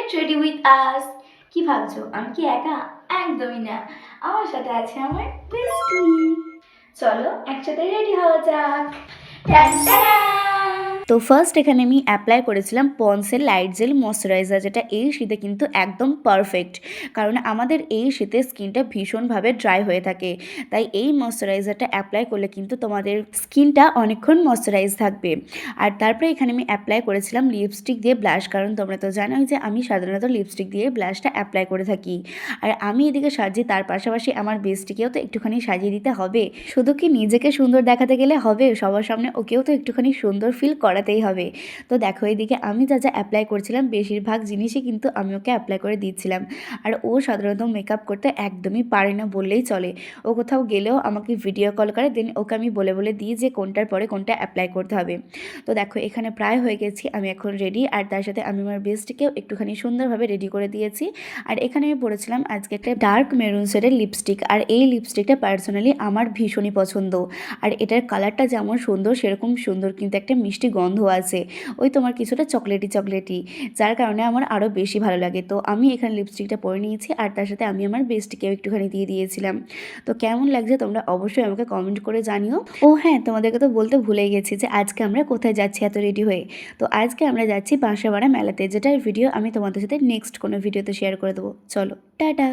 Get ready with us. কি ভাবছো আমি কি একা? একদমই না, আমার সাথে আছে আমার বেস্টি। চলো একসাথে রেডি হওয়া যাক। টানটানা! তো ফার্স্ট এখানে আমি অ্যাপ্লাই করেছিলাম পন্সের লাইট জেল ময়শ্চারাইজার, যেটা এই শীতে কিন্তু একদম পারফেক্ট, কারণ আমাদের এই শীতে স্কিনটা ভীষণভাবে ড্রাই হয়ে থাকে। তাই এই ময়শ্চারাইজারটা অ্যাপ্লাই করলে কিন্তু তোমাদের স্কিনটা অনেকক্ষণ ময়শ্চারাইজ থাকবে। আর তারপরে এখানে আমি অ্যাপ্লাই করেছিলাম লিপস্টিক দিয়ে ব্লাশ, কারণ তোমরা তো জানোই যে আমি সাধারণত লিপস্টিক দিয়ে ব্লাশটা অ্যাপ্লাই করে থাকি। আর আমি এদিকে সাজি, তার পাশাপাশি আমার বেস্টিকেও তো একটুখানি সাজিয়ে দিতে হবে। শুধু কি নিজেকে সুন্দর দেখাতে গেলে হবে, সবার সামনে ওকেও তো একটুখানি সুন্দর ফিল করাতেই হবে। তো দেখো এদিকে আমি যা যা অ্যাপ্লাই করছিলাম বেশিরভাগ জিনিসই কিন্তু আমি ওকে অ্যাপ্লাই করে দিচ্ছিলাম। আর ও সাধারণত মেকআপ করতে একদমই পারে না বললেই চলে। ও কোথাও গেলেও আমাকে ভিডিও কল করে, দেন ওকে আমি বলে বলে দিই যে কোনটার পরে কোনটা অ্যাপ্লাই করতে হবে। তো দেখো এখানে প্রায় হয়ে গেছি, আমি এখন রেডি। আর তার সাথে আমি আমার বেস্টকেও একটুখানি সুন্দরভাবে রেডি করে দিয়েছি। আর এখানে আমি পরেছিলাম আজকে একটা ডার্ক মেরুন শেডের লিপস্টিক। আর এই লিপস্টিকটা পার্সোনালি আমার ভীষণই পছন্দ। আর এটার কালারটা যেমন সুন্দর সেরকম সুন্দর কিন্তু একটা মিষ্টি গন্ধ আছে, ওই তোমার কিছুটা চকলেটি চকলেটি, যার কারণে আমার আরও বেশি ভালো লাগে। তো আমি এখানে লিপস্টিকটা পরে নিয়েছি, আর তার সাথে আমি আমার বেস্টকেও একটুখানি দিয়ে দিয়েছিলাম। তো কেমন লাগছে তোমরা অবশ্যই আমাকে কমেন্ট করে জানিও। ও হ্যাঁ, তোমাদেরকে তো বলতে ভুলেই গেছি যে আজকে আমরা কোথায় যাচ্ছি এত রেডি হয়ে। তো আজকে আমরা যাচ্ছি বাঁশাপাড়া মেলাতে, যেটার ভিডিও আমি তোমাদের সাথে নেক্সট কোনো ভিডিওতে শেয়ার করে দেবো। চলো টাটা।